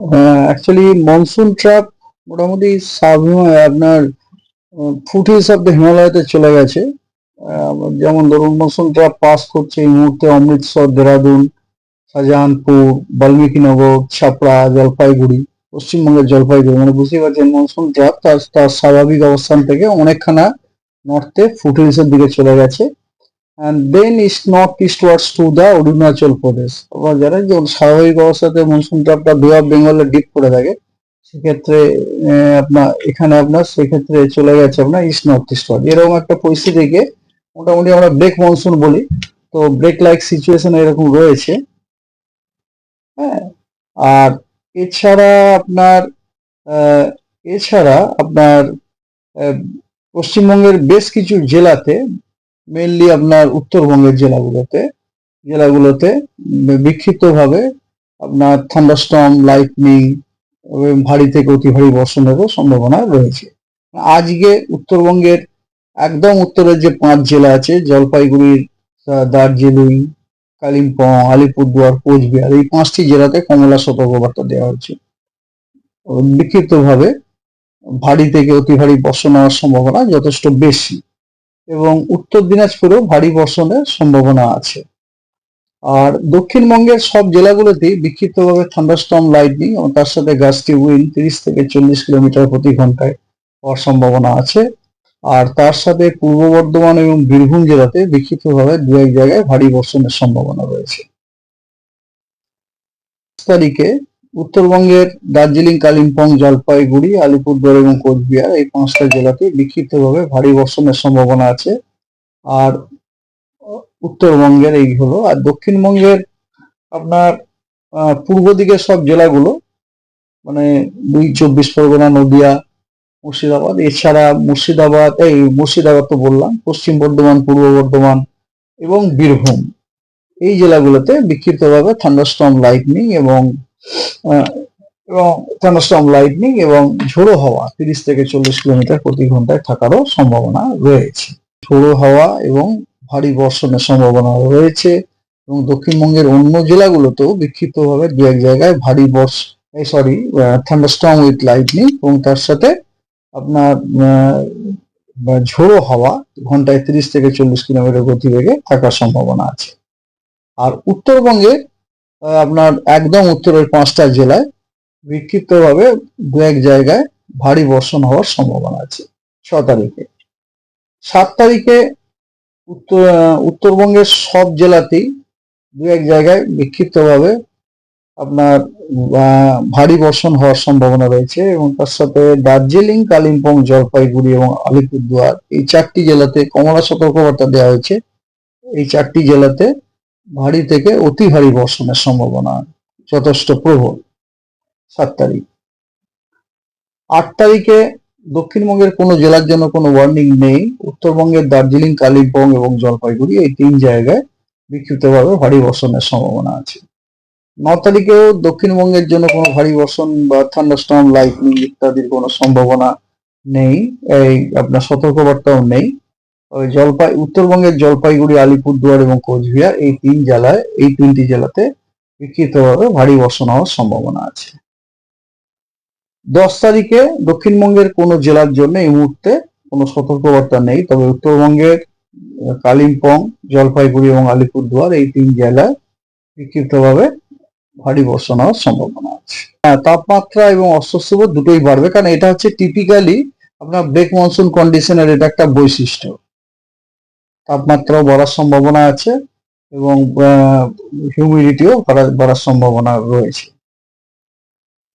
Actually monsoon trap মোটামুটি আপনার foothills of the হিমালয়তে চলে গেছে। যেমন ধরুন মনসুন ট্র্যাপ পাস করছে এই মুহূর্তে অমৃতসর, দেরাদুন, শাহজাহানপুর, বাল্মীকিনগর, ছাপড়া, জলপাইগুড়ি, পশ্চিমবঙ্গের জলপাইগুড়ি। মানে বুঝতেই পারছেন মনসুন ট্র্যাপ তার স্বাভাবিক অবস্থান থেকে অনেকখানা নর্থে ফুটহিলসের দিকে চলে গেছে। and then east north eastwards to the Arunachal Pradesh. আপনারা জানেন যে স্বাভাবিক অবস্থাতে মনসুন ট্র্যাপটা বে অফ বেঙ্গলে ডিপ করে থাকে, সেক্ষেত্রে আপনার এখানে আপনার সেক্ষেত্রে চলে গেছে আপনার ইস্ট নর্থ ইস্টওয়ার্ড। এরকম একটা পরিস্থিতিকে মোটামুটি আমরা ব্রেক মনসুন বলি। তো ব্রেক লাইক সিচুয়েশন এরকম রয়েছে। হ্যাঁ, আর এছাড়া আপনার আহ, এছাড়া আপনার আহ, পশ্চিমবঙ্গের বেশ কিছু জেলাতে, মেনলি আপনার উত্তরবঙ্গের জেলাগুলোতে বিক্ষিপ্তভাবে আপনার থান্ডারস্টর্ম, লাইটনিং এবং ভারী থেকে অতি ভারী বর্ষণেরও সম্ভাবনা রয়েছে। আজকে উত্তরবঙ্গের একদম উত্তরের যে 5 জেলা আছে, জলপাইগুড়ির, দার্জিলিং, কালিম্পং, আলিপুরদুয়ার, কোচবিহার, এই 5টি জেলাতে কমলা সতর্কবার্তা দেওয়া হচ্ছে। বিক্ষিপ্তভাবে ভারী থেকে অতি ভারী বর্ষণ হওয়ার সম্ভাবনা যথেষ্ট বেশি, এবং উত্তর দিনাজপুরেও ভারী বর্ষণের সম্ভাবনা আছে। আর দক্ষিণবঙ্গের সব জেলাগুলোতেই বিক্ষিপ্তভাবে থান্ডারস্টর্ম, লাইটনিং এবং তার সাথে গাস্টি উইন্ড 30 থেকে 40 কিলোমিটার প্রতি ঘন্টায় হওয়ার সম্ভাবনা আছে। আর তার সাথে পূর্ব বর্ধমান এবং বীরভূম জেলাতে বিক্ষিপ্তভাবে দু এক জায়গায় ভারী বর্ষণের সম্ভাবনা রয়েছে। তারিখে উত্তরবঙ্গের দার্জিলিং, কালিম্পং, জলপাইগুড়ি, আলিপুরদুয়ার এবং কোচবিহার, এই 5টা জেলাতে বিক্ষিপ্তভাবে ভারী বর্ষণের সম্ভাবনা আছে। আর উত্তরবঙ্গের এই হলো। আর দক্ষিণবঙ্গের আপনার পূর্ব দিকের সব জেলাগুলো, মানে 24 পরগনা, নদিয়া, মুর্শিদাবাদ, এছাড়া মুর্শিদাবাদ তো বললাম, পশ্চিম বর্ধমান, পূর্ব বর্ধমান এবং বীরভূম, এই জেলাগুলোতে বিক্ষিপ্তভাবে থান্ডারস্টর্ম, লাইটনিং এবং ঝোড়ো হাওয়া 30 থেকে 40 কিলোমিটার প্রতি ঘন্টায় থাকারও সম্ভাবনা রয়েছে। ঝোড়ো হাওয়া এবং ভারী বর্ষণের সম্ভাবনা রয়েছে। এবং দক্ষিণবঙ্গের অন্য জেলাগুলোতেও বিক্ষিপ্তভাবে দু এক জায়গায় থান্ডারস্টর্ম উইথ লাইটনিং এবং তার সাথে আপনার ঝোড়ো হাওয়া ঘন্টায় 30 থেকে 40 কিলোমিটার গতিবেগে থাকার সম্ভাবনা আছে। আর উত্তরবঙ্গে আপনার একদম উত্তরের 5টা জেলায় বিক্ষিপ্তভাবে দু এক জায়গায় ভারী বর্ষণ হওয়ার সম্ভাবনা আছে 6 তারিখে। 7 তারিখে উত্তরবঙ্গের সব জেলাতেই দু এক জায়গায় বিক্ষিপ্তভাবে আপনার ভারী বর্ষণ হওয়ার সম্ভাবনা রয়েছে, এবং তার সাথে দার্জিলিং, কালিম্পং, জলপাইগুড়ি এবং আলিপুরদুয়ার, এই 4টি জেলাতে কমলা সতর্কবার্তা দেওয়া হয়েছে। এই 4টি জেলাতে ভারী থেকে অতি ভারী বর্ষণের সম্ভাবনা যথেষ্ট প্রবল 7 তারিখ। 8 তারিখে দক্ষিণবঙ্গের কোনো জেলার জন্য কোনো ওয়ার্নিং নেই। উত্তরবঙ্গের দার্জিলিং, কালিম্পং এবং জলপাইগুড়ি, এই 3 জায়গায় বিক্ষিপ্তভাবে ভারী বর্ষণের সম্ভাবনা আছে। 9 তারিখেও দক্ষিণবঙ্গের জন্য কোনো ভারী বর্ষণ বা থান্ডারস্টর্ম, লাইটনিং ইত্যাদির কোনো সম্ভাবনা নেই, এই আপনার সতর্কবার্তাও নেই। উত্তরবঙ্গের জলপাইগুড়ি, আলিপুরদুয়ার এবং কোচবিহার, এই 3টি জেলাতে বিক্ষিপ্তভাবে ভারী বর্ষণ হওয়ার সম্ভাবনা আছে। 10 তারিখে দক্ষিণবঙ্গের কোনো জেলার জন্য এই মুহূর্তে কোনো সতর্কবার্তা নেই, তবে উত্তরবঙ্গের কালিম্পং, জলপাইগুড়ি এবং আলিপুরদুয়ার, এই 3 জেলায় বিক্ষিপ্তভাবে ভারী বর্ষণ হওয়ার সম্ভাবনা আছে। তাপমাত্রা এবং অস্বস্তিবোধ দুটোই বাড়বে, কারণ এটা হচ্ছে টিপিক্যালি আপনার ব্রেক মনসুন কন্ডিশনের এটা একটা বৈশিষ্ট্য। তাপমাত্রাও বাড়ার সম্ভাবনা আছে এবং হিউমিডিটিও বাড়ার সম্ভাবনা রয়েছে।